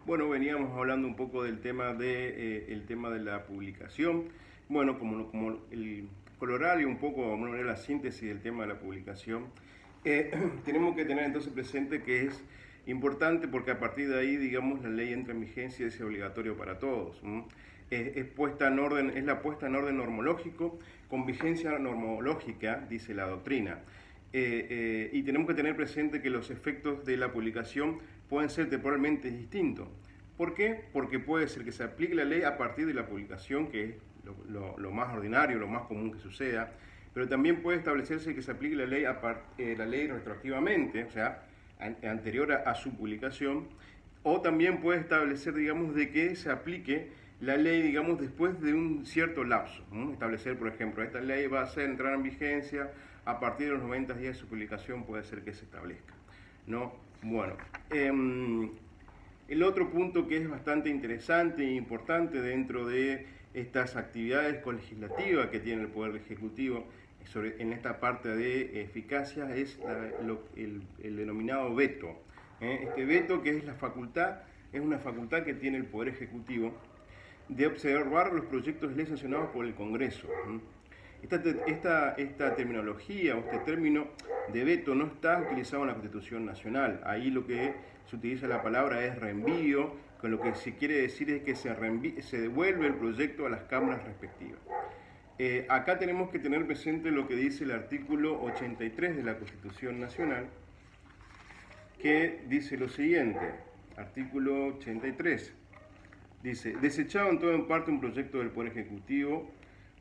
Bueno, veníamos hablando un poco del tema el tema de la publicación. Bueno, como el colorario, un poco, de alguna manera, la síntesis del tema de la publicación, tenemos que tener entonces presente que es importante porque a partir de ahí, digamos, la ley entra en vigencia y es obligatorio para todos. Es puesta en orden, es la puesta en orden normológico con vigencia normológica, dice la doctrina. Y tenemos que tener presente que los efectos de la publicación pueden ser temporalmente distintos. ¿Por qué? Porque puede ser que se aplique la ley a partir de la publicación, que es lo más ordinario, lo más común que suceda, pero también puede establecerse que se aplique la ley retroactivamente, o sea, anterior a su publicación, o también puede establecer, digamos, de que se aplique la ley, digamos, después de un cierto lapso. Establecer, por ejemplo, esta ley va a entrar en vigencia a partir de los 90 días de su publicación, puede ser que se establezca, ¿no? Bueno, el otro punto que es bastante interesante e importante dentro de estas actividades colegislativas que tiene el Poder Ejecutivo en esta parte de eficacia es el denominado veto. Este veto, que es una facultad que tiene el Poder Ejecutivo de observar los proyectos de ley sancionados por el Congreso. Esta terminología o este término de veto no está utilizado en la Constitución Nacional. Ahí lo que se utiliza la palabra es reenvío, con lo que se quiere decir es que se devuelve el proyecto a las cámaras respectivas. Acá tenemos que tener presente lo que dice el artículo 83 de la Constitución Nacional, que dice lo siguiente, artículo 83, dice: desechado en todo en parte un proyecto del Poder Ejecutivo,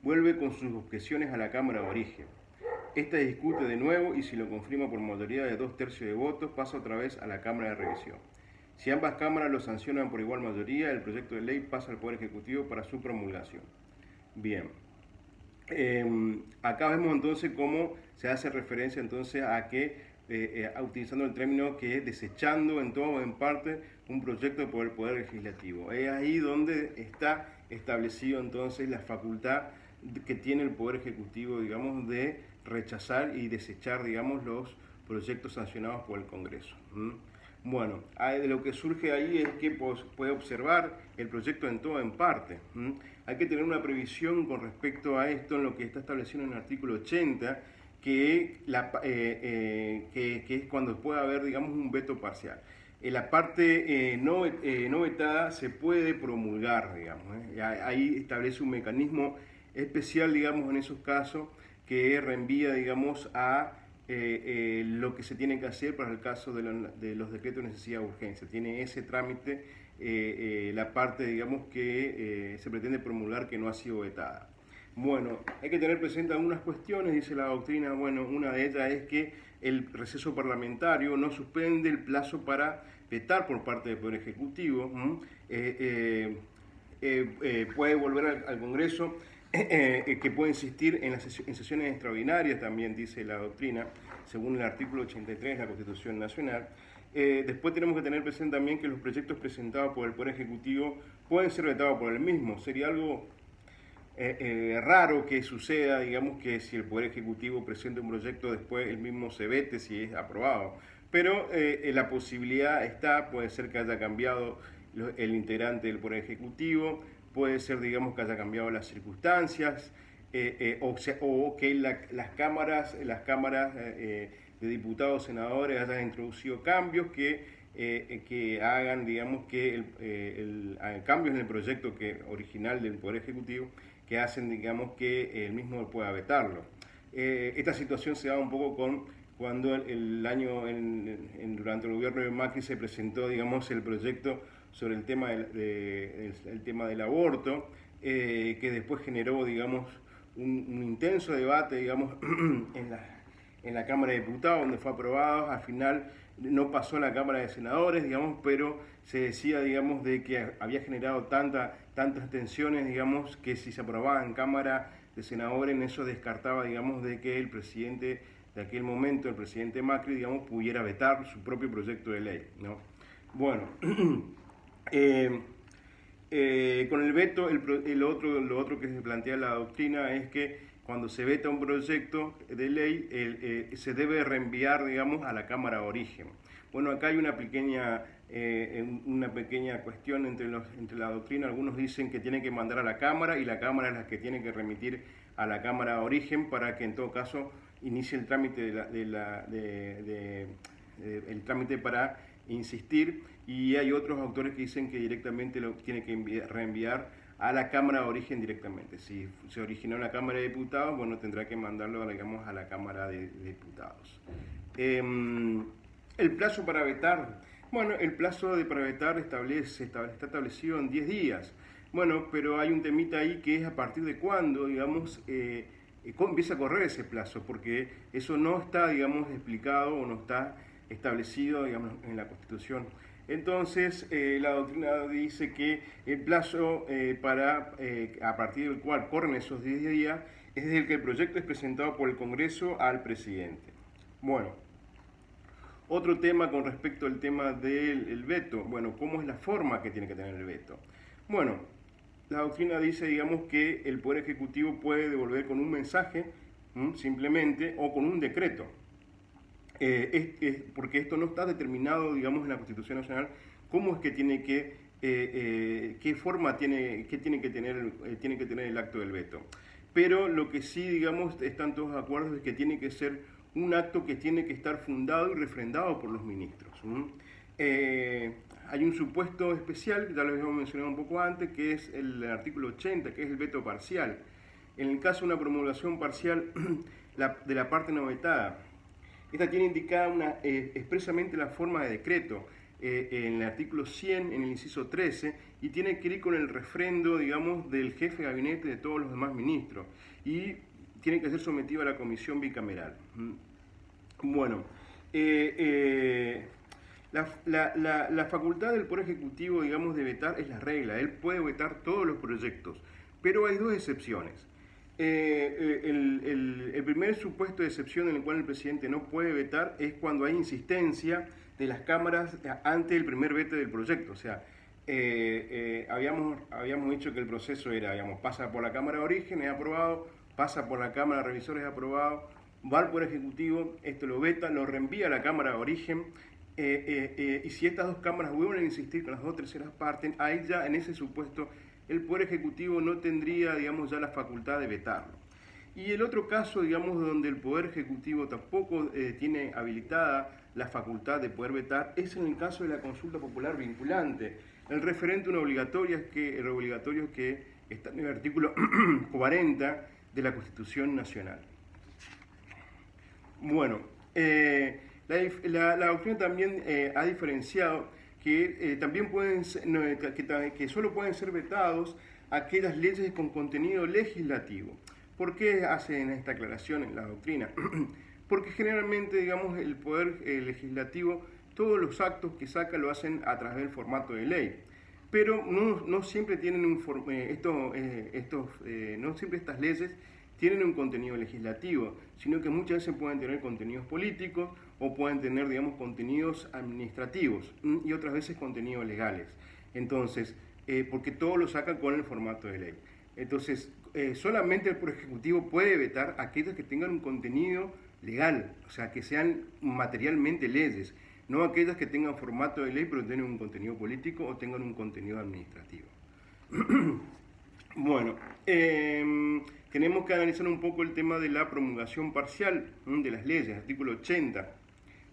vuelve con sus objeciones a la Cámara de Origen. Esta discute de nuevo y si lo confirma por mayoría de 2/3 de votos, pasa otra vez a la Cámara de Revisión. Si ambas cámaras lo sancionan por igual mayoría, el proyecto de ley pasa al Poder Ejecutivo para su promulgación. Bien. Acá vemos entonces cómo se hace referencia entonces a que, utilizando el término que es desechando en todo o en parte un proyecto por el Poder Legislativo. Es ahí donde está establecido entonces la facultad que tiene el Poder Ejecutivo, digamos, de rechazar y desechar, digamos, los proyectos sancionados por el Congreso. Bueno, de lo que surge ahí es que puede observar el proyecto en todo o en parte. Hay que tener una previsión con respecto a esto en lo que está establecido en el artículo 80, que es cuando puede haber, digamos, un veto parcial. La parte no vetada se puede promulgar, digamos. Ahí establece un mecanismo especial, digamos, en esos casos, que reenvía, digamos, a lo que se tiene que hacer para el caso de los decretos de necesidad de urgencia. Tiene ese trámite la parte, digamos, que se pretende promulgar que no ha sido vetada. Bueno, hay que tener presente algunas cuestiones, dice la doctrina. Bueno, una de ellas es que el receso parlamentario no suspende el plazo para vetar por parte del Poder Ejecutivo. Puede volver al Congreso, que puede insistir en sesiones extraordinarias, también dice la doctrina, según el artículo 83 de la Constitución Nacional. Después tenemos que tener presente también que los proyectos presentados por el Poder Ejecutivo pueden ser vetados por el mismo. Sería algo raro que suceda, digamos, que si el Poder Ejecutivo presenta un proyecto, después el mismo se vete si es aprobado. Pero la posibilidad está, puede ser que haya cambiado el integrante del Poder Ejecutivo, puede ser, digamos, que haya cambiado las circunstancias, o que las cámaras de diputados, senadores hayan introducido cambios que hagan, digamos, que cambios en el proyecto original del Poder Ejecutivo que hacen, digamos, que el mismo pueda vetarlo. Esta situación se da un poco cuando durante el gobierno de Macri se presentó, digamos, el proyecto sobre el tema del aborto, que después generó, digamos, un intenso debate, digamos, en la Cámara de Diputados, donde fue aprobado. Al final no pasó a la Cámara de Senadores, digamos, pero se decía, digamos, de que había generado tantas tensiones, digamos, que si se aprobaba en Cámara de Senadores, en eso descartaba, digamos, de que el presidente de aquel momento, el presidente Macri, digamos, pudiera vetar su propio proyecto de ley, ¿no? Bueno, con el veto, lo otro que se plantea la doctrina es que cuando se veta un proyecto de ley, se debe reenviar, digamos, a la Cámara de Origen. Bueno, acá hay una pequeña cuestión entre la doctrina. Algunos dicen que tiene que mandar a la Cámara y la Cámara es la que tiene que remitir a la Cámara de Origen para que en todo caso inicie el trámite, el trámite para insistir, y hay otros autores que dicen que directamente lo tiene que reenviar a la Cámara de Origen directamente. Si se originó en la Cámara de Diputados, bueno, tendrá que mandarlo, digamos, a la Cámara de Diputados. El plazo para vetar. Bueno, el plazo para vetar está establecido en 10 días. Bueno, pero hay un temita ahí que es a partir de cuándo, digamos, empieza a correr ese plazo, porque eso no está, digamos, explicado o no está establecido, digamos, en la Constitución. Entonces, la doctrina dice que el plazo a partir del cual corren esos 10 días es desde el que el proyecto es presentado por el Congreso al presidente. Bueno, otro tema con respecto al tema del veto. Bueno, ¿cómo es la forma que tiene que tener el veto? Bueno, la doctrina dice, digamos, que el Poder Ejecutivo puede devolver con un mensaje, simplemente, o con un decreto. Porque esto no está determinado, digamos, en la Constitución Nacional, cómo es que tiene qué forma tiene que tener el acto del veto. Pero lo que sí, digamos, están todos de acuerdo es que tiene que ser un acto que tiene que estar fundado y refrendado por los ministros. Hay un supuesto especial, que ya lo habíamos mencionado un poco antes, que es el artículo 80, que es el veto parcial. En el caso de una promulgación parcial de la parte no vetada, esta tiene indicada expresamente la forma de decreto en el artículo 100, en el inciso 13, y tiene que ir con el refrendo, digamos, del jefe de gabinete de todos los demás ministros, y tiene que ser sometido a la comisión bicameral. Bueno, la facultad del Poder Ejecutivo, digamos, de vetar es la regla. Él puede vetar todos los proyectos, pero hay dos excepciones. El primer supuesto de excepción en el cual el presidente no puede vetar es cuando hay insistencia de las cámaras ante el primer veto del proyecto. O sea, habíamos dicho que el proceso era, digamos, pasa por la Cámara de Origen, es aprobado, pasa por la Cámara de Revisores, es aprobado, va al Poder Ejecutivo, esto lo veta, lo reenvía a la Cámara de Origen, y si estas dos cámaras vuelven a insistir con las dos terceras partes, ahí ya en ese supuesto el Poder Ejecutivo no tendría, digamos, ya la facultad de vetarlo. Y el otro caso, digamos, donde el Poder Ejecutivo tampoco tiene habilitada la facultad de poder vetar, es en el caso de la consulta popular vinculante. El referéndum obligatorio que está en el artículo 40 de la Constitución Nacional. Bueno, la doctrina también ha diferenciado que también que solo pueden ser vetados aquellas leyes con contenido legislativo. ¿Por qué hacen esta aclaración en la doctrina? Porque generalmente, digamos, el poder legislativo, todos los actos que saca lo hacen a través del formato de ley. Pero no siempre tienen no siempre estas leyes tienen un contenido legislativo, sino que muchas veces pueden tener contenidos políticos o pueden tener, digamos, contenidos administrativos y otras veces contenidos legales. Entonces, porque todo lo sacan con el formato de ley. Entonces, solamente el Poder Ejecutivo puede vetar aquellos que tengan un contenido legal, o sea, que sean materialmente leyes, no aquellas que tengan formato de ley pero tengan un contenido político o tengan un contenido administrativo. Bueno, tenemos que analizar un poco el tema de la promulgación parcial de las leyes, artículo 80.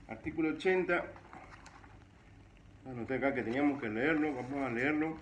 Artículo 80, anoté acá que teníamos que leerlo, vamos a leerlo.